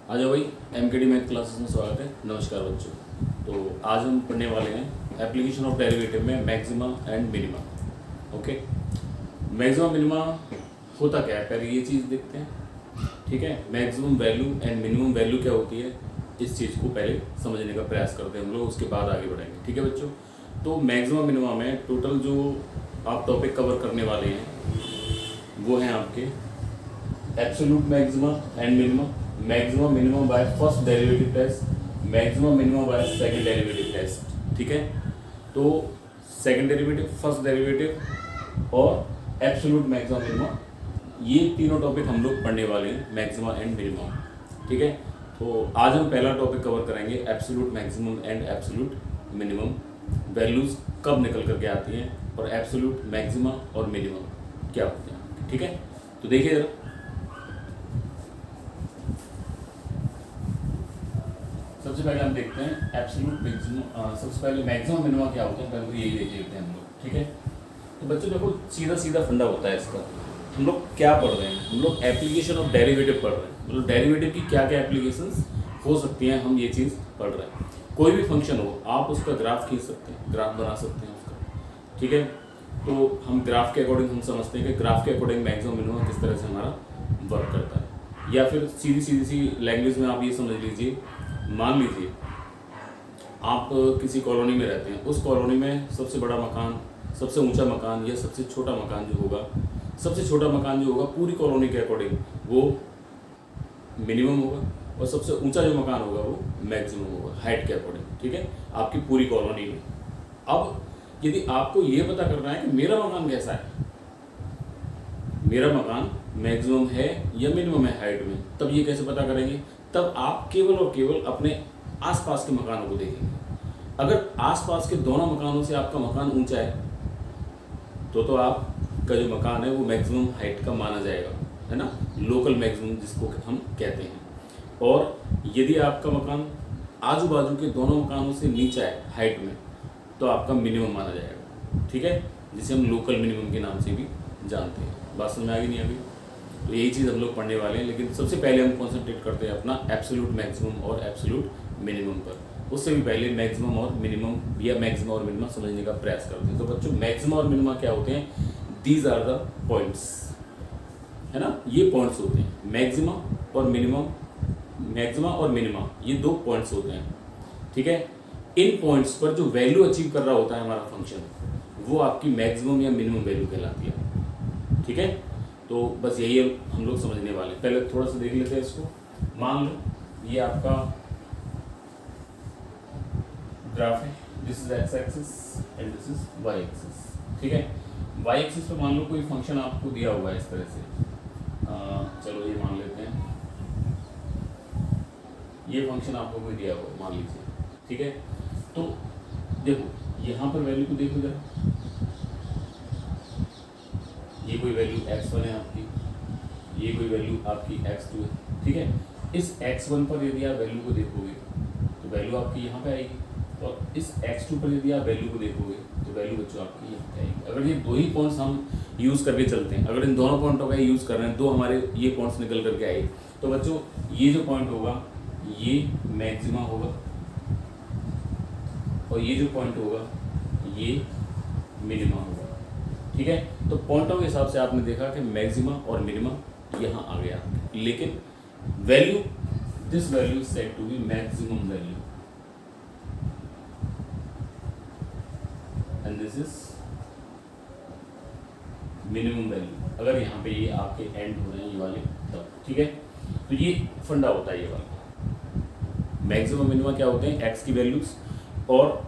आ जाओ भाई, MKD math classes में स्वागत है। नमस्कार बच्चों। तो आज हम पढ़ने वाले हैं एप्लीकेशन ऑफ डेरिवेटिव में maxima and minima. Okay, maxima minima होता क्या है, पहले ये चीज़ देखते हैं। ठीक है, maximum value and minimum value क्या होती है, इस चीज़ को पहले समझने का प्रयास करते हैं हम लोग, उसके बाद आगे बढ़ेंगे। ठीक है बच्चों, तो मैक्सिमा मिनिमा में टोटल जो आप टॉपिक कवर करने वाले हैं वो हैं आपके absolute maxima and minima, maximum minimum by first derivative test, maximum minimum by second derivative test. ठीक है, तो सेकंड डेरिवेटिव, फर्स्ट डेरिवेटिव और एब्सोल्यूट मैक्सिमम मिनिमा, ये तीनों टॉपिक हम लोग पढ़ने वाले हैं, मैक्सिमा एंड मिनिमा। ठीक है, तो आज हम पहला टॉपिक कवर करेंगे absolute maximum and absolute minimum, values कब निकल करके आती हैं और एब्सोल्यूट मैक्सिमा और मिनिमम क्या होते हैं। ठीक है, तो देखिए जरा, सबसे पहले हम देखते हैं एब्सोल्यूट मैक्सिमम। सबसे पहले मैक्सिमम मिनिमा क्या होता है, पहले तो यही देख लेते हैं हम लोग। ठीक है, तो बच्चों देखो सीधा सीधा फंडा होता है इसका। हम लोग क्या पढ़ रहे हैं, हम लोग एप्लीकेशन ऑफ डेरिवेटिव पढ़ रहे हैं, मतलब डेरिवेटिव की क्या क्या एप्लीकेशंस हो सकती हैं, हम ये चीज़ पढ़ रहे हैं। कोई भी फंक्शन हो, आप उसका ग्राफ खींच सकते हैं, ग्राफ बना सकते हैं उसका। ठीक है, तो हम ग्राफ के अकॉर्डिंग हम समझते हैं कि ग्राफ के अकॉर्डिंग मैक्सिमम मिनिमम किस तरह से हमारा वर्क करता है। या फिर सीधी सीधी सी लैंग्वेज में आप ये समझ लीजिए, मान लीजिए आप किसी कॉलोनी में रहते हैं, उस कॉलोनी में सबसे बड़ा मकान, सबसे ऊंचा मकान या सबसे छोटा मकान जो होगा, सबसे छोटा मकान जो होगा पूरी कॉलोनी के अकॉर्डिंग वो मिनिमम होगा, और सबसे ऊंचा जो मकान होगा वो मैक्सिमम होगा हाइट के अकॉर्डिंग। ठीक है, आपकी पूरी कॉलोनी में। अब यदि आपको ये पता करना है कि मेरा मकान कैसा है, मेरा मकान मैक्सिमम है या मिनिमम है हाइट में, तब ये कैसे पता करेंगे, तब आप केवल और केवल अपने आसपास के मकानों को देखेंगे। अगर आसपास के दोनों मकानों से आपका मकान ऊंचा है तो आपका जो मकान है वो मैक्सिमम हाइट का माना जाएगा, है ना, लोकल मैक्सिमम जिसको हम कहते हैं। और यदि आपका मकान आजू बाजू के दोनों मकानों से नीचा है हाइट में, तो आपका मिनिमम माना जाएगा। ठीक है, जिसे हम लोकल मिनिमम के नाम से भी जानते हैं। बात समझ में आ गई नहीं अभी? तो यही चीज़ हम लोग पढ़ने वाले हैं, लेकिन सबसे पहले हम कॉन्सेंट्रेट करते हैं अपना एब्सोल्यूट मैक्सिमम और एब्सोल्यूट मिनिमम पर। उससे भी पहले मैक्सिमम और मिनिमम या मैक्सिमम और मिनिमम समझने का प्रयास करते हैं। तो बच्चों मैक्सिमम और मिनिमम क्या होते हैं, दीज आर द पॉइंट्स, है ना, ये पॉइंट्स होते हैं मैक्सिमम और मिनिमम। मैक्सिमम और मिनिमम ये दो पॉइंट्स होते हैं। ठीक है, इन पॉइंट्स पर जो वैल्यू अचीव कर रहा होता है हमारा फंक्शन, वो आपकी मैक्सिमम या मिनिमम वैल्यू कहलाती है। ठीक है, तो बस यही हम लोग समझने वाले हैं। पहले थोड़ा सा देख लेते हैं इसको। मान लो ये आपका ग्राफ है, this is X axis and this is Y axis. ठीक है, वाई एक्सिस पे मान लो कोई फंक्शन आपको दिया हुआ है इस तरह से। चलो ये मान लेते हैं, ये फंक्शन आपको कोई दिया हुआ है मान लीजिए। ठीक है, तो देखो यहाँ पर वैल्यू को देखो जरा, ये कोई वैल्यू x1 है आपकी, ये कोई वैल्यू आपकी x2 है। ठीक है, इस x1 पर यदि आप वैल्यू को देखोगे तो वैल्यू आपकी यहाँ पे आएगी, और इस x2 पर यदि आप वैल्यू को देखोगे तो वैल्यू बच्चों आपकी यहाँ पे आएगी। अगर ये दो ही पॉइंट्स हम यूज़ करके चलते हैं, अगर इन दोनों पॉइंटों का यूज़ कर रहे हैं, दो हमारे ये पॉइंट्स निकल करके आए, तो बच्चों ये जो पॉइंट होगा ये मैक्सिमा होगा, और ये जो पॉइंट होगा ये मिनिमा होगा। ठीक है, तो पॉइंटों के हिसाब से आपने देखा कि मैक्सिमा और मिनिमा यहाँ आ गया, लेकिन value, this value is said to be maximum value and this is minimum value. अगर यहाँ पे ये आपके एंड हो रहे हैं ये वाले तब। ठीक है, तो ये फंडा होता है ये वाला। मैक्सिमम मिनिमा क्या होते हैं, एक्स की वैल्यूज, और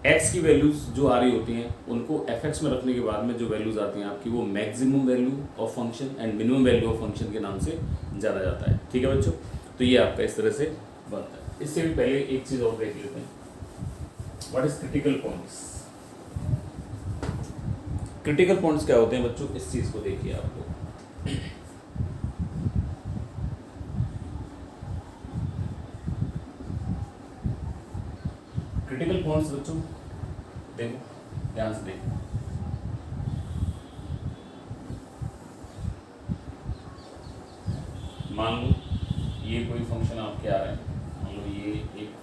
एक्स की वैल्यूज जो आ रही होती हैं उनको एफ एक्स में रखने के बाद में जो वैल्यूज आती हैं आपकी, वो maximum value of function and minimum value of function के नाम से जाना जाता है। ठीक है बच्चों, तो ये आपका इस तरह से बनता है। इससे भी पहले एक चीज़ और देख लेते हैं, what is critical points. Critical points क्या होते हैं बच्चों, इस चीज़ को देखिए आप लोग। क्रिटिकल पॉइंट्स बच्चों देखो, ध्यान से देखो, मान लो ये कोई फंक्शन आपके आ रहे हैं, मान लो ये एक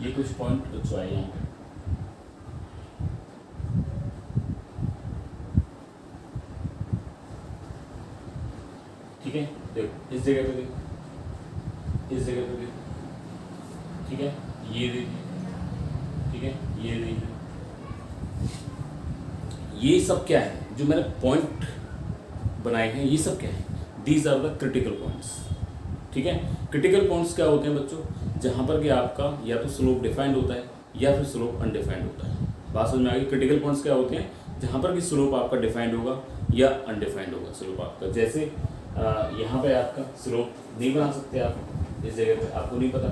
ये कुछ पॉइंट बच्चों आए यहाँ पे, ठीक है। देखो इस जगह पे देखो, इस जगह पे देखो, ठीक है, ये देखिए, ठीक है, ये देखिए, ये सब क्या है जो मैंने पॉइंट बनाए हैं, ये सब क्या है, these are the critical points, ठीक है। क्रिटिकल पॉइंट्स क्या होते हैं बच्चों, जहाँ पर कि आपका या तो स्लोप डिफाइंड होता है या फिर स्लोप अनडिफाइंड होता है। बात समझ में आ गई। क्रिटिकल पॉइंट्स क्या होते हैं, जहाँ पर कि स्लोप आपका डिफाइंड होगा या अनडिफाइंड होगा स्लोप आपका। जैसे यहाँ पे आपका स्लोप नहीं बना सकते आप, इस जगह पे आपको नहीं पता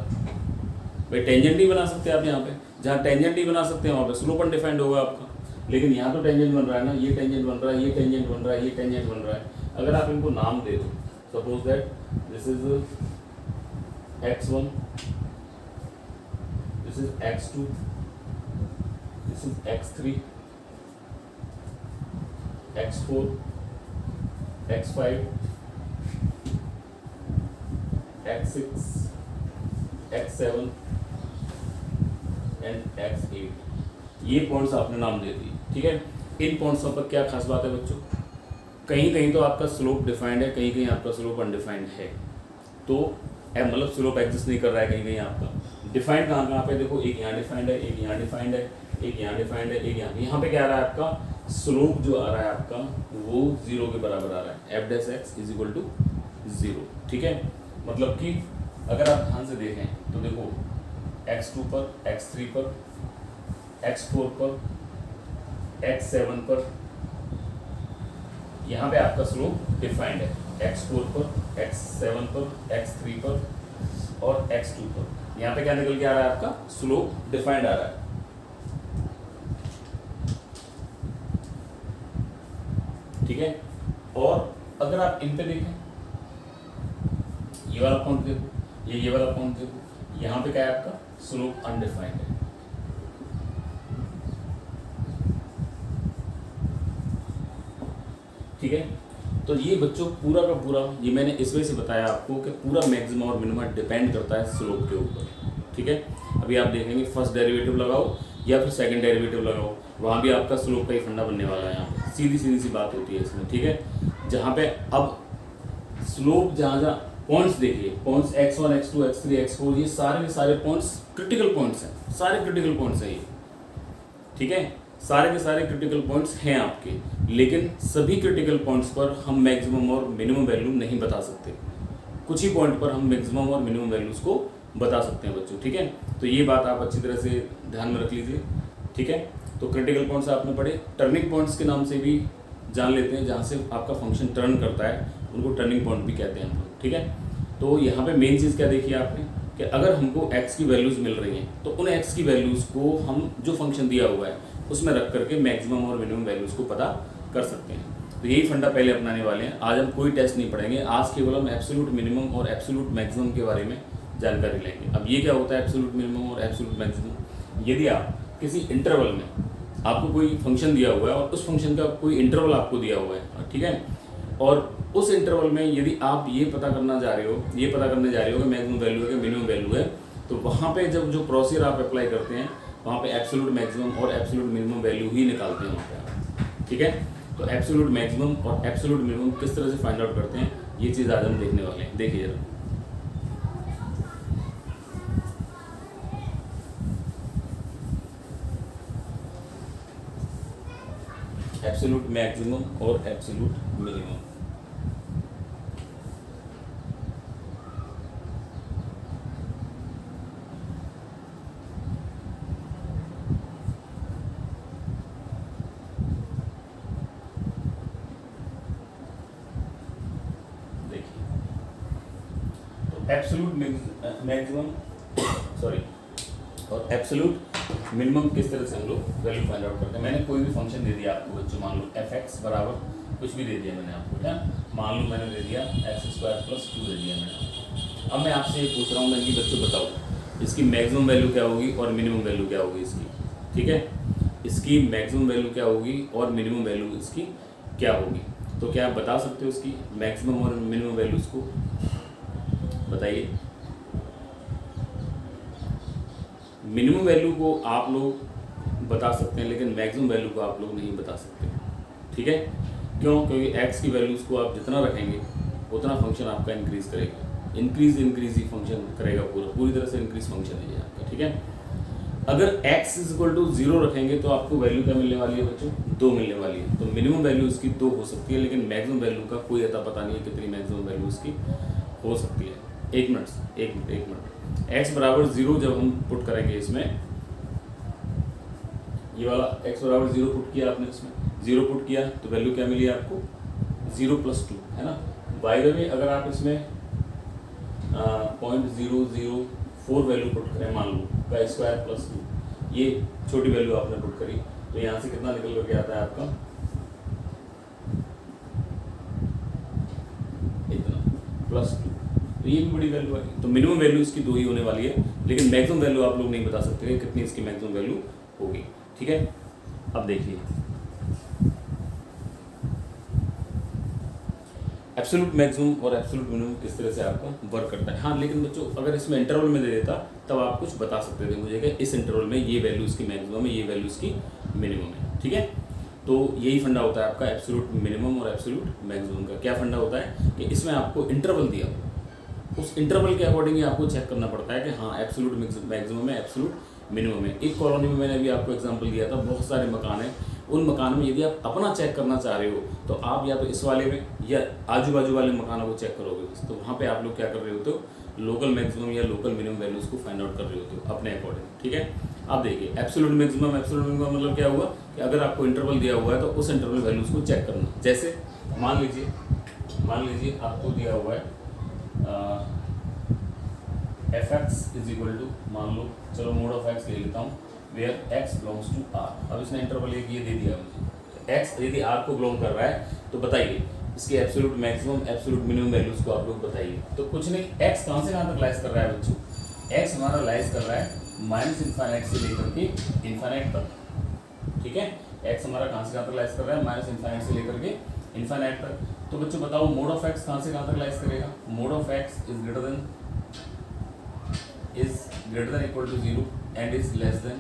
भाई, टेंजेंट नहीं बना सकते आप यहाँ पे, जहाँ टेंजेंट नहीं बना सकते वहाँ पे स्लोप अनडिफाइंड होगा आपका। लेकिन यहाँ तो टेंजेंट बन रहा है ना, ये टेंजेंट बन रहा है, ये टेंजेंट बन रहा है, ये टेंजेंट बन रहा है। अगर आप इनको नाम दे दो, suppose that this is x1, this is x2, this is x3, x4, x5, x6, x7 and x8, ये पॉइंट्स आपने नाम दे दिए, ठीक है। इन पॉइंट्स पर क्या खास बात है बच्चों, कहीं कहीं तो आपका स्लोप डिफाइंड है, कहीं कहीं आपका स्लोप अनडिफाइंड है। तो मतलब स्लोप एग्जिस्ट नहीं कर रहा है कहीं कहीं आपका। डिफाइंड कहाँ पे देखो, एक यहाँ डिफाइंड है, एक यहाँ डिफाइंड है, एक यहाँ डिफाइंड है, एक यहाँ पे क्या आ रहा है आपका स्लोप जो आ रहा है आपका वो 0 के बराबर आ रहा है, F dash X is equal to 0, ठीक है। मतलब कि अगर आप ध्यान से देखें तो देखो x2 पर, x3 पर, x4 पर, x7 पर यहाँ पे आपका स्लोप डिफाइंड है, x4 पर, x7 पर, x3 पर और x2 पर। यहाँ पे क्या निकल के आ रहा है आपका स्लोप डिफाइंड आ रहा है, ठीक है। और अगर आप इन पे देखें, ये वाला पॉइंट देखो, ये वाला पॉइंट देखो, यहाँ पे क्या है आपका स्लोप अनडिफाइंड है, ठीक है। तो ये बच्चों पूरा का पूरा ये मैंने इस वजह से बताया आपको कि पूरा मैक्सिमम और मिनिमम डिपेंड करता है स्लोप के ऊपर, ठीक है। अभी आप देखेंगे फर्स्ट डेरिवेटिव लगाओ या फिर सेकंड डेरिवेटिव लगाओ, वहाँ भी आपका स्लोप का ही फंडा बनने वाला है। यहाँ पे सीधी सीधी सी बात होती है इसमें, ठीक है। जहाँ पे अब स्लोप जहाँ पॉइंट्स देखिए, points x1, x2, x3, x4, ये सारे के सारे पॉइंट्स क्रिटिकल पॉइंट्स हैं, सारे क्रिटिकल पॉइंट्स हैं ये, ठीक है। सारे के सारे क्रिटिकल पॉइंट्स हैं आपके, लेकिन सभी क्रिटिकल पॉइंट्स पर हम मैक्सिमम और मिनिमम वैल्यू नहीं बता सकते। कुछ ही पॉइंट पर हम मैक्सिमम और मिनिमम वैल्यूज़ को बता सकते हैं बच्चों, ठीक है। तो ये बात आप अच्छी तरह से ध्यान में रख लीजिए, ठीक है। तो क्रिटिकल पॉइंट्स आपने पढ़े, टर्निंग पॉइंट्स के नाम से भी जान लेते हैं, जहाँ से आपका फंक्शन टर्न करता है उनको टर्निंग पॉइंट भी कहते हैं हम लोग, ठीक है। तो यहाँ पे मेन चीज़ क्या देखिए आपने कि अगर हमको x की वैल्यूज़ मिल रही हैं तो उन x की वैल्यूज़ को हम जो फंक्शन दिया हुआ है उसमें रख करके मैक्सिमम और मिनिमम वैल्यूज़ को पता कर सकते हैं। तो यही फंडा पहले अपनाने वाले हैं। आज हम कोई टेस्ट नहीं पढ़ेंगे, आज केवल हम एब्सोल्यूट मिनिमम और एब्सोल्यूट मैक्सिमम के बारे में जानकारी लेंगे। अब ये क्या होता है एब्सोल्यूट मिनिमम और एब्सोल्यूट मैक्सिमम, यदि आप किसी इंटरवल में आपको कोई फंक्शन दिया हुआ है और उस फंक्शन का कोई इंटरवल आपको दिया हुआ है, ठीक है, और उस इंटरवल में यदि आप ये पता करने जा रहे हो कि मैक्सिमम वैल्यू है कि मिनिमम वैल्यू है, तो वहाँ पे जब जो प्रोसीजर आप अप्लाई करते हैं वहाँ पे एब्सोल्यूट मैक्सिमम और एब्सोल्यूट मिनिमम वैल्यू ही निकालते हैं वहाँ पे आप, ठीक है। तो एब्सोल्यूट मैक्सिमम और एब्सोल्यूट मिनिमम किस तरह से फाइंड आउट करते हैं, ये चीज़ आज हम देखने वाले हैं। देखिए जरा, एब्सोल्यूट मैक्सिमम और absolute minimum. Absolute maximum sorry और एब्सोल्यूट मिनिमम किस तरह से हम लोग वैल्यू फाइंड आउट करते हैं। मैंने कोई भी फंक्शन दे दिया आपको बच्चों, मान लो fx बराबर कुछ भी दे दिया मैंने आपको, क्या मान लो मैंने दे दिया x² + 2 दे दिया मैंने आपको। अब मैं आपसे ये पूछ रहा हूँ मैं कि बच्चों बताओ इसकी मैक्सिमम वैल्यू क्या होगी और मिनिमम वैल्यू क्या होगी इसकी, ठीक है। इसकी मैक्सिमम वैल्यू क्या होगी और मिनिमम वैल्यू इसकी क्या होगी, तो क्या आप बता सकते हो इसकी मैक्सिमम और मिनिमम वैल्यूज़ को, बताइए। मिनिमम वैल्यू को आप लोग बता सकते हैं लेकिन मैक्सिमम वैल्यू को आप लोग नहीं बता सकते, ठीक है। क्यों? क्योंकि x की वैल्यूज़ को आप जितना रखेंगे उतना फंक्शन आपका इंक्रीज करेगा, इंक्रीज ही फंक्शन करेगा, पूरी तरह से इंक्रीज फंक्शन है ये आपका, ठीक है। अगर x = 0 रखेंगे तो आपको वैल्यू क्या मिलने वाली है बच्चों, 2 मिलने वाली है। तो मिनिमम वैल्यू इसकी 2 हो सकती है लेकिन मैक्सिमम वैल्यू का कोई अता पता नहीं है कितनी मैक्सिमम वैल्यू इसकी हो सकती है। एक मिनट x = 0 जब हम पुट करेंगे इसमें, ये वाला x = 0 पुट किया आपने, इसमें 0 पुट किया तो वैल्यू क्या मिली आपको 0 + 2, है ना। बाय द वे अगर आप इसमें 0.004 वैल्यू पुट करें, मान लो y² + 2, ये छोटी वैल्यू आपने पुट करी तो यहाँ से कितना निकल करके आता है आपका इतना +2, तो ये भी बड़ी वैल्यू है। तो मिनिमम वैल्यू इसकी 2 ही होने वाली है लेकिन मैक्सिमम वैल्यू आप लोग नहीं बता सकते कितनी इसकी मैक्सिमम वैल्यू होगी, ठीक है। अब देखिए एब्सोल्यूट मैक्सिमम और एब्सोल्यूट मिनिमम किस तरह से आपका वर्क करता है। हाँ लेकिन बच्चों अगर इसमें इंटरवल में दे देता तब आप कुछ बता सकते थे मुझे कि इस इंटरवल में ये वैल्यू इसकी मैक्सिमम है, ये वैल्यू इसकी मिनिमम है, ठीक है। तो यही फंडा होता है आपका एब्सोल्यूट मिनिमम और एब्सोल्यूट मैक्सिमम का। क्या फंडा होता है कि इसमें आपको इंटरवल दिया, उस इंटरवल के अकॉर्डिंग ही आपको चेक करना पड़ता है कि हाँ एब्सोल्यूट मैक्सिमम है, एब्सोल्यूट मिनिमम है। एक कॉलोनी में मैंने अभी आपको एग्जांपल दिया था, बहुत सारे मकान हैं, उन मकान में यदि आप अपना चेक करना चाह रहे हो तो आप या तो इस वाले में या आजू बाजू वाले मकानों को चेक करोगे, तो वहाँ पे आप लोग क्या कर रहे होते हो, लोकल मैक्सिमम या लोकल मिनिमम वैल्यूज़ को फाइंड आउट कर रहे होते हो अपने अकॉर्डिंग, ठीक है। आप देखिए एब्सोल्यूट मैक्सिमम एब्सोल्यूट मिनिमम मतलब क्या हुआ कि अगर आपको इंटरवल दिया हुआ है तो उस इंटरवल वैल्यूज़ को चेक करना। जैसे मान लीजिए आपको दिया हुआ है fx = मान लो, चलो मोड ऑफ x ले लेता हूँ, where x belongs to r। अब इसने इंटरवल एक ये दे दिया मुझे, x यदि r को बिलोंग कर रहा है तो बताइए इसके absolute maximum absolute minimum values को आप लोग बताइए। तो कुछ नहीं, x कहाँ से कहाँ तक लाइज कर रहा है बच्चों, x हमारा लाइज कर रहा है -∞ से लेकर के इन्फाइनाइट तक, ठीक है। x हमारा कहाँ से कहाँ तक लाइज कर रहा है, -∞ से लेकर के इन्फाइनाइट तक। तो बच्चों बताओ मोड ऑफ x कहाँ से कहाँ तक लाइज करेगा, mod of x is greater than equal to 0 and is less than,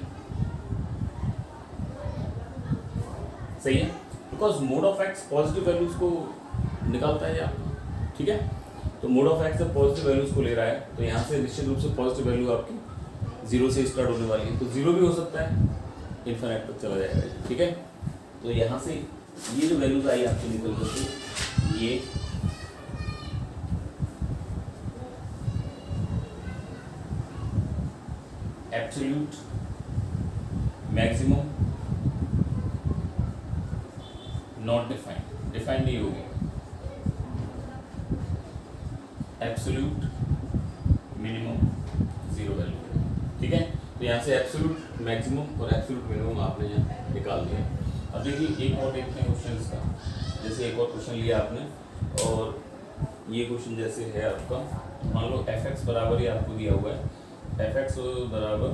सही है, because mod of x positive values को निकालता है आपका, ठीक है। तो मोड ऑफ x जब पॉजिटिव वैल्यूज को ले रहा है तो यहाँ से निश्चित रूप से पॉजिटिव वैल्यू आपकी 0 से स्टार्ट होने वाली है, तो 0 भी हो सकता है, इन्फिनिट तक चला जाएगा, ठीक है। तो यहाँ से ये जो वैल्यूज आई आपकी निकल करके ये एब्सोल्यूट मैक्सिमम नॉट डिफाइंड नहीं होगी, एब्सोल्यूट मिनिमम 0 वैल्यू, ठीक है। तो यहाँ से एब्सोल्यूट मैक्सिमम और एब्सोल्यूट मिनिमम आपने यहाँ निकाल दिया। अब देखिए एक और देखते हैं क्वेश्चन इसका, जैसे एक और क्वेश्चन लिया आपने और ये क्वेश्चन जैसे है आपका, मान लो fx बराबर ही आपको दिया हुआ है, fx बराबर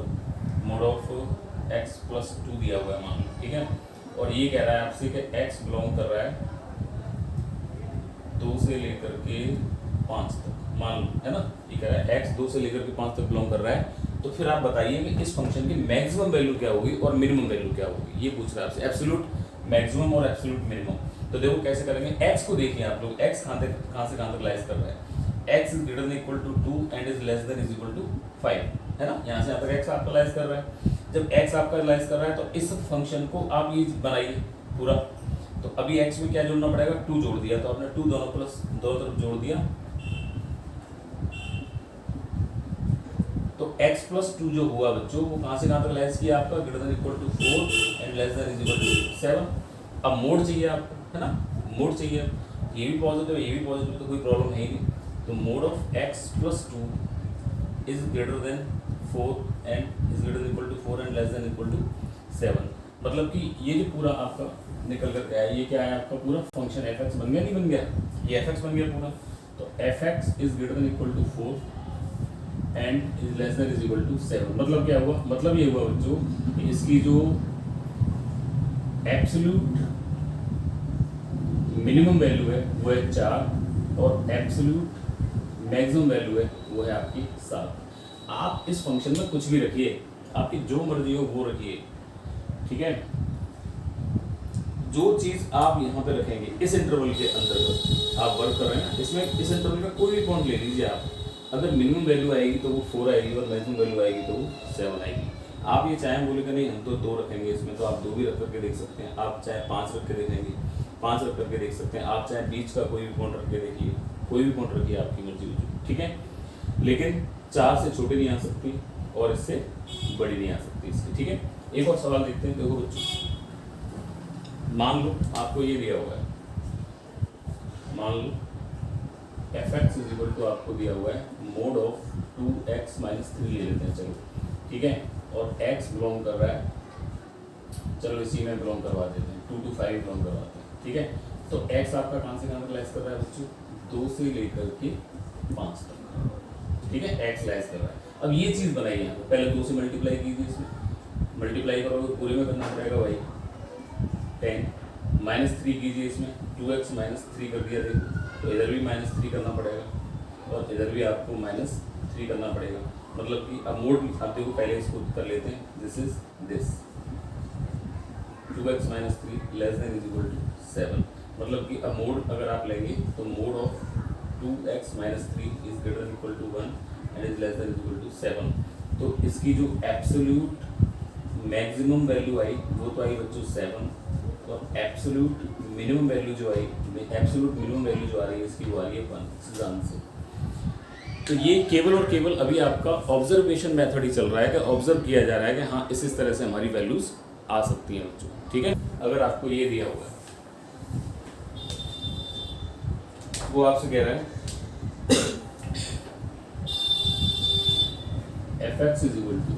मोड ऑफ x + 2 दिया हुआ है मान लो, ठीक है। और ये कह रहा है आपसे कि x बिलोंग कर रहा है 2 से लेकर के 5 तक, मान लो, है ना। ये कह रहा है x 2 से लेकर के 5 तक बिलोंग कर रहा है, तो फिर आप बताइए कि इस फंक्शन की मैक्सिमम वैल्यू क्या होगी और मिनिमम वैल्यू क्या होगी, ये पूछ रहा है आपसे, एब्सोल्यूट मैक्सिमम और एब्सोल्यूट मिनिमम। तो देखो कैसे करेंगे, x को देखिए आप लोग, x कहाँ से कहाँ तक लाइज कर रहा है, x is greater than equal to 2 and is less than is equal to 5, है ना। यहाँ से यहाँ तक x आपका लाइज कर रहा है, जब x आपका लाइज कर रहा है तो इस फंक्शन को आप ये बनाइए पूरा। तो अभी x में क्या जोड़ना पड़ेगा, 2 जोड़ दिया, तो आपने 2 दोनों तरफ जोड़ दिया, तो x + 2 जो हुआ बच्चों वो कहाँ से कहाँ तक लाइज किया आपका, greater than equal to 4 and less than is equal to 7। अब मोड चाहिए आपको, है ना, मोड चाहिए, ये भी पॉजिटिव है ये भी पॉजिटिव, तो कोई प्रॉब्लम है ही नहीं। तो mod of X plus 2 is greater than 4 and is greater than equal to 4 and less than equal to 7। मतलब कि ये जो पूरा आपका निकल कर के आया, ये क्या है आपका पूरा फंक्शन एफ एक्स बन गया, नहीं बन गया, ये एफ एक्स बन गया पूरा। तो F X is greater than equal to 4 and is less than is equal to 7। मतलब क्या हुआ, मतलब ये हुआ बच्चों कि इसकी जो एब्सोल्यूट मिनिमम वैल्यू है वो है 4 और एब्सोल्यूट मैक्सिमम वैल्यू है वो है आपकी 7। आप इस फंक्शन में कुछ भी रखिए, आपकी जो मर्जी हो वो रखिए, ठीक है। जो चीज आप यहाँ पे रखेंगे इस इंटरवल के अंतर्गत आप वर्क कर रहे हैं ना, इसमें इस इंटरवल का कोई भी पॉइंट ले लीजिए आप, अगर मिनिमम वैल्यू आएगी तो वो 4 आएगी और मैक्सिमम वैल्यू आएगी तो वो 7 आएगी। आप ये चाहें बोले कि नहीं हम तो 2 रखेंगे इसमें, तो आप 2 भी रख करके देख सकते हैं। आप चाहे 5 रख के देखेंगे, 5 रख करके देख सकते हैं। आप चाहे बीच का कोई भी पॉइंट रख के देखिए, कोई भी पॉइंट रखिए, आपकी मर्जी होगी, ठीक है। लेकिन 4 से छोटी नहीं आ सकती और इससे बड़ी नहीं आ सकती इसकी, ठीक है। एक और सवाल देखते हैं। देखो बच्चों, मान लो आपको ये दिया हुआ है, मान लो F X is equal to आपको दिया हुआ है मोड ऑफ 2x माइनस 3 ले लेते हैं, चलो ठीक है। और x बिलोंग कर रहा है, चलो इसी में बिलोंग करवा देते हैं, 2 to 5 बिलोंग करवाते हैं, ठीक है। तो x आपका कहाँ से कहाँ तक लेस कर रहा है बच्चों, 2 से लेकर के 5 तक, ठीक है। x लेस कर रहा है। अब ये चीज़ बनाई है, पहले 2 से मल्टीप्लाई कीजिए, इसमें मल्टीप्लाई करोगे पूरे में करना पड़ेगा भाई 10 माइनस 3 कीजिए, इसमें 2x माइनस 3 कर दिया, देखो तो इधर भी माइनस 3 करना पड़ेगा और इधर भी आपको माइनस 3 करना पड़ेगा। मतलब कि अब मोड आप देखो पहले इसको कर लेते हैं, this is this 2x minus 3 less than is equal to 7। मतलब कि अब मोड अगर आप लेंगे तो mod of 2x minus 3 is greater than equal to 1 and is less than is equal to 7। तो इसकी जो एब्सोल्यूट मैक्सिमम वैल्यू आई वो तो आई बच्चों 7 और एब्सोल्यूट मिनिमम वैल्यू जो आई, एब्सोल्यूट मिनिमम वैल्यू जो आ रही है इसकी वो आ रही है 1 आंसर। तो ये केवल और केवल अभी आपका ऑब्जर्वेशन मेथड ही चल रहा है कि ऑब्जर्व किया जा रहा है कि हाँ इस तरह से हमारी वैल्यूज आ सकती हैं बच्चों, ठीक है। अगर आपको ये दिया हुआ है, वो आपसे कह रहा है F X is equal to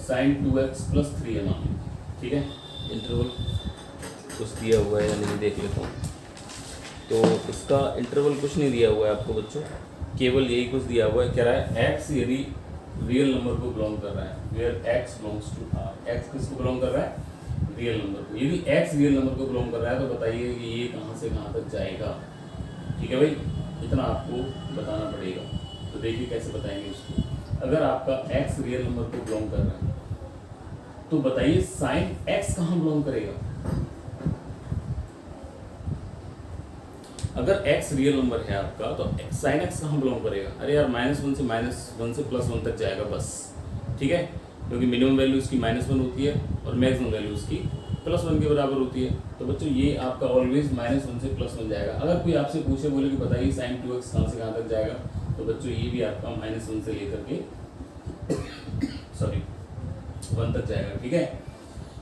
sine 2x plus 3 है मान लीजिए, ठीक है। इंटरवल कुछ दिया हुआ है या नहीं देख लेता हूँ। तो इसका इंटरवल कुछ नहीं दिया हुआ है आपको बच्चों, केवल यही कुछ दिया हुआ है, कह रहा है x यदि रियल नंबर को बिलोंग कर रहा है, where x belongs to r, x किसको बिलोंग कर रहा है, रियल नंबर को। यदि x रियल नंबर को बिलोंग कर रहा है तो बताइए कि ये कहाँ से कहाँ तक जाएगा, ठीक है भाई, इतना आपको बताना पड़ेगा। तो देखिए कैसे बताएंगे उसको। अगर आपका x रियल नंबर को बिलोंग कर रहा है तो बताइए साइन x कहाँ बिलोंग करेगा। अगर x रियल नंबर है आपका तो साइन x कहाँ बिलोंग करेगा, अरे यार -1 से +1 तक जाएगा बस, ठीक है। क्योंकि मिनिमम वैल्यू इसकी -1 होती है और मैक्सिमम वैल्यू इसकी +1 के बराबर होती है। तो बच्चों ये आपका ऑलवेज -1 से +1 जाएगा। अगर कोई आपसे पूछे बोले कि बताइए साइन 2x कहाँ से कहाँ तक जाएगा, तो बच्चों ये भी आपका -1 से लेकर के 1 तक जाएगा, ठीक है।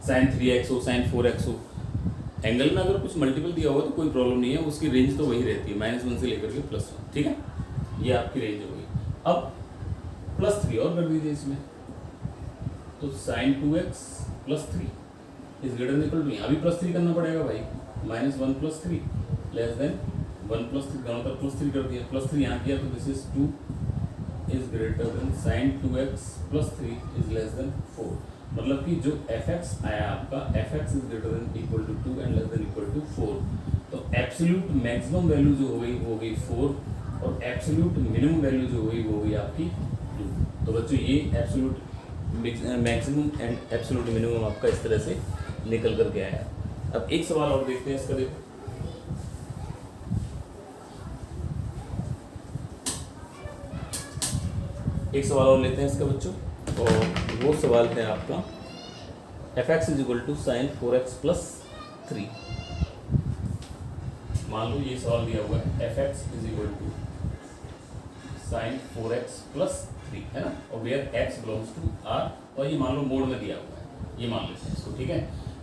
साइन 3x हो, साइन 4x हो, एंगल में अगर कुछ मल्टीपल दिया हुआ तो कोई प्रॉब्लम नहीं है, उसकी रेंज तो वही रहती है -1 से लेकर के +1, ठीक है। ये आपकी रेंज हो गई। अब +3 और कर दीजिए इसमें, तो sine 2x plus 3 is greater than equal to, यहाँ भी +3 करना पड़ेगा भाई, -1 + 3 लेस देन 1 + 3, दोनों तरफ +3 कर दिया, +3 यहाँ किया तो this is 2 is greater than sine 2x plus 3 is less than 4। मतलब कि जो एफ एक्स आया आपका, F X is greater than equal to 2 and less than equal to 4। तो एब्सोल्यूट मैक्सिमम वैल्यू जो हो गई वो हो गई 4 और एब्सोल्यूट मिनिमम वैल्यू जो हो गई आपकी 2। तो बच्चों ये absolute maximum and absolute minimum आपका इस तरह से निकल कर के आया। अब एक सवाल और देखते हैं इसका, देखो एक सवाल और लेते हैं इसका बच्चों, और वो सवाल है आपका F X is equal to sine 4x plus 3। मान लो ये सवाल दिया हुआ है F X is equal to sine 4x plus 3 है ना, और where x belongs to r, और ये मान लो मोड में दिया हुआ है, ये मान लेते हैं इसको, ठीक है।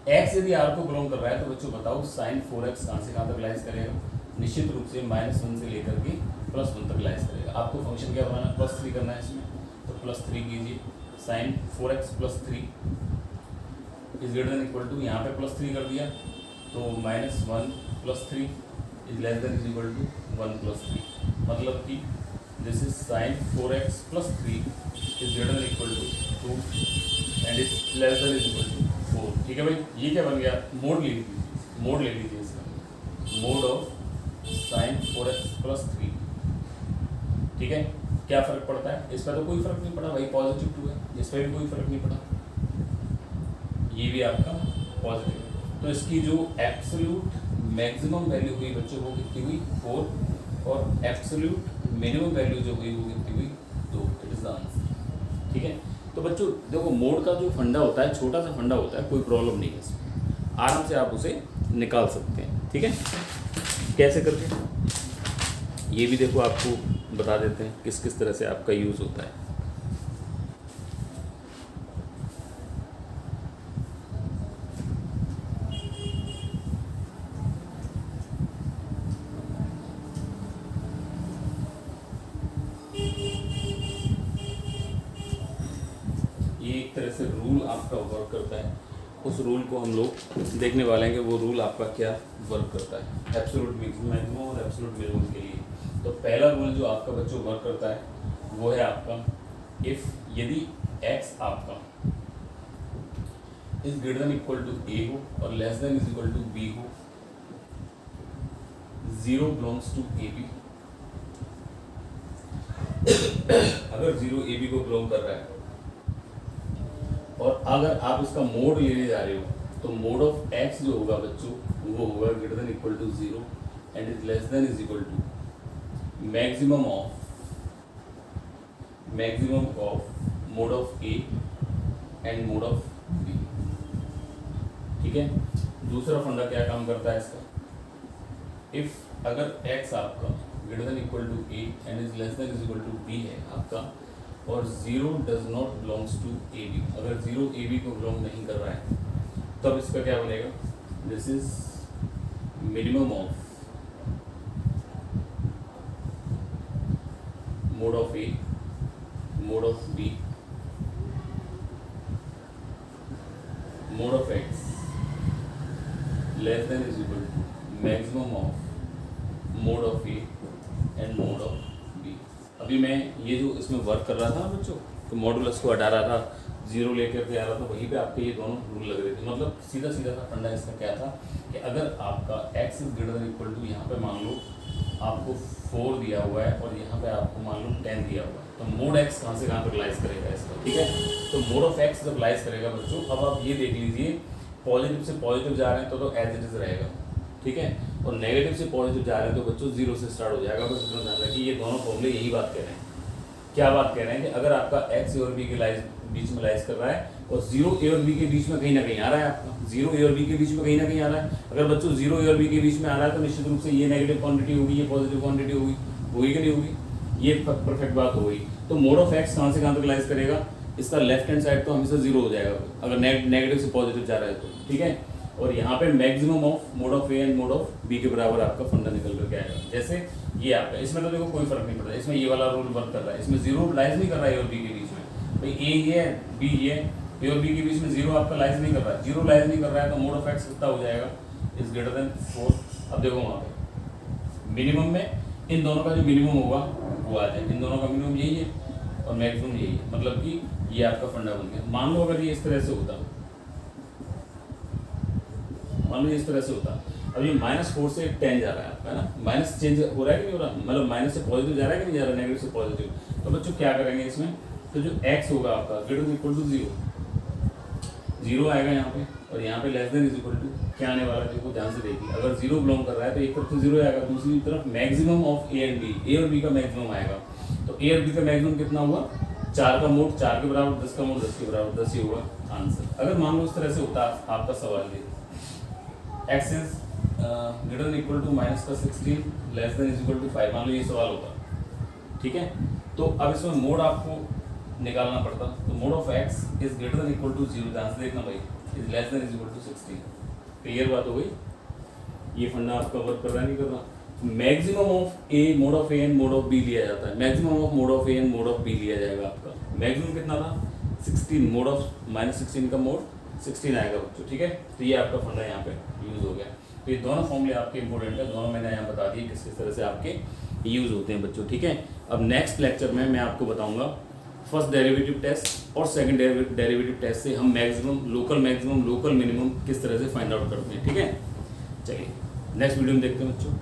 एक्स यदि आर को बिलोंग कर रहा है तो बच्चों बताओ साइन 4x कहाँ से कहाँ तक लाइज करेगा? निश्चित रूप से -1 से लेकर के +1 तक लाइज करेगा। आपको फंक्शन क्या बनाना है? +3 करना है इसमें, तो +3 कीजिए। Sine 4x + 3 is greater than equal to, यहाँ पे +3 कर दिया तो -1 + 3 is less than is equal to 1 + 3, मतलब कि this is sine 4x + 3 is greater than equal to 2 and is less than is equal to 4। ठीक है भाई, ये क्या बन गया? मोड ले लीजिए, मोड ले लीजिए इसका, मोड ऑफ साइन 4x + 3। ठीक है, क्या फर्क पड़ता है? इस पर तो कोई फर्क नहीं पड़ा भाई, +2 है, इस पर भी कोई फर्क नहीं पड़ा, ये भी आपका पॉजिटिव है। तो इसकी जो एब्सोल्यूट मैक्सिमम वैल्यू हुई बच्चों वो कितनी हुई? 4, और एब्सोल्यूट मिनिमम वैल्यू जो हुई वो कितनी हुई? 2। It is the answer. ठीक है, तो बच्चों देखो मोड का जो फंडा होता है, छोटा सा फंडा होता है, कोई प्रॉब्लम नहीं है इसमें, आराम से आप उसे निकाल सकते हैं। ठीक है, कैसे करके ये भी देखो आपको बता देते हैं किस किस तरह से आपका यूज़ होता है। ये एक तरह से रूल आपका वर्क करता है, उस रूल को हम लोग देखने वाले हैं कि वो रूल आपका क्या वर्क करता है एब्सोल्यूट मैक्सिमम और एब्सोल्यूट मिनिमम के लिए। तो पहला रूल जो आपका बच्चों वर्क करता है वो है आपका, इफ़ यदि x आपका is greater than equal to a हो और less than is equal to b हो, 0 बिलोंग्स टू ab। अगर 0 ab को बिलोंग कर रहा है और अगर आप इसका मोड लेने जा रहे हो तो मोड ऑफ x जो होगा बच्चों वो होगा greater than equal to 0 and is less than is equal to maximum of mod of a and mod of b। ठीक है, दूसरा फंडा क्या काम करता है इसका, इफ अगर x आपका greater than equal to a and is less than is equal to b है आपका, और 0 does not belongs to ab, अगर 0 ab को बिलोंग नहीं कर रहा है तब इसका क्या बनेगा, this is minimum of mod of a, mod of b, mod of x less than is equal to maximum of mod of a and mod of b। अभी मैं ये जो इसमें वर्क कर रहा था ना बच्चों, तो मॉडुलस को हटा रहा था, 0 लेकर के आ रहा था, वहीं पे आपके ये दोनों रूल लग रहे थे। मतलब सीधा सीधा सा फंडा इसका क्या था कि अगर आपका x is greater than equal to, यहाँ पे मान लो आपको 4 दिया हुआ है और यहाँ पे आपको मान लो 10 दिया हुआ है, तो मोड x कहाँ से कहाँ तक लाइज करेगा इसका। ठीक है, तो मोड ऑफ x जब लाइज करेगा बच्चों, अब आप ये देख लीजिए पॉजिटिव से पॉजिटिव जा रहे हैं तो एज इट इज रहेगा। ठीक है, और नेगेटिव से पॉजिटिव जा रहे हैं तो बच्चों 0 से स्टार्ट हो जाएगा। बस इतना ध्यान रखिए, ये दोनों फॉर्मूले यही बात कह रहे हैं। क्या बात कह रहे हैं कि अगर आपका x और b के बीच में लाइज कर रहा है और 0 a और b के बीच में कहीं ना कहीं आ रहा है, आपका 0 a और b के बीच में कहीं ना कहीं आ रहा है, अगर बच्चों 0 a और b के बीच में आ रहा है तो निश्चित रूप से ये नेगेटिव क्वांटिटी होगी, ये पॉजिटिव क्वांटिटी होगी कि नहीं होगी, ये परफेक्ट बात हो गई। तो मोड ऑफ x कहाँ से कहाँ तक लाइज करेगा, इसका लेफ्ट हैंड साइड तो हमेशा 0 हो जाएगा अगर नेगेटिव से पॉजिटिव जा रहा है तो। ठीक है, और यहाँ पे maximum of mod of A and mod of B के बराबर आपका फंडा निकल करके आएगा। जैसे ये आपका, इसमें तो देखो कोई फर्क नहीं पड़ता, इसमें ये वाला रूल वर्क कर रहा है, इसमें 0 लाइज नहीं कर रहा है ए और बी के बीच में, भाई ए ये है बी ये, ए और बी के बीच में 0 आपका लाइज नहीं कर रहा है, 0 लाइज नहीं कर रहा है तो मोड ऑफ एक्स कितना हो जाएगा, इज ग्रेटर देन 4। अब देखो वहाँ पे मिनिमम में इन दोनों का जो मिनिमम होगा वो आ जाए, इन दोनों का मिनिमम यही है और मैक्सिमम यही है, मतलब कि ये आपका फंडा बन गया। मान लो अगर ये इस तरह से होता, मान लो इस तरह से होता, अब ये -4 से 10 जा रहा है आपका, है ना, माइनस चेंज हो रहा है कि नहीं हो रहा, मतलब माइनस से पॉजिटिव जा रहा है कि नहीं जा रहा, नेगेटिव से पॉजिटिव। तो बच्चों क्या करेंगे इसमें, तो जो x होगा आपका ग्रेटर देन इक्वल टू 0 आएगा यहाँ पे, और यहाँ पे less than is equal to क्या आने वाला है, देखो ध्यान से देखिए, अगर 0 बिलोंग कर रहा है तो एक तरफ तो 0 आएगा, दूसरी तरफ maximum of A and B, A और बी का मैक्सिमम आएगा। तो ए और बी का मैक्सिमम कितना हुआ, 4 का मोड 4 के बराबर, 10 का मोड 10 के बराबर, 10 ही होगा आंसर। अगर मान लो इस तरह से होता आपका सवाल ये, x is greater than equal to -16 less than is equal to 5, मान लो ये सवाल होता, ठीक है। तो अब इसमें मोड आपको निकालना पड़ता, तो mod of x is greater than equal to 0, ध्यान से देखना भाई, is less than is equal to 16। Clear बात हो गई? ये फंडा आपका वर्क कर रहा है नहीं कर रहा? Maximum of A mod of A and mod of B लिया जाता है, maximum of mod of A and mod of B लिया जाएगा आपका। मैक्सिमम कितना था? 16, मोड ऑफ -16 का मोड 16 आएगा बच्चों, ठीक है। तो ये आपका फंडा यहाँ पे यूज हो गया। तो ये दोनों फॉर्मूले आपके इंपॉर्टेंट है, दोनों मैंने यहाँ बता दिए किस किस तरह से आपके यूज होते हैं बच्चों, ठीक है। अब नेक्स्ट लेक्चर में मैं आपको बताऊंगा फर्स्ट डेरिवेटिव टेस्ट और सेकंड डेरिवेटिव टेस्ट से हम मैक्सिमम, लोकल मिनिमम किस तरह से फाइंड आउट करते हैं, ठीक है। चलिए नेक्स्ट वीडियो में देखते हैं बच्चों।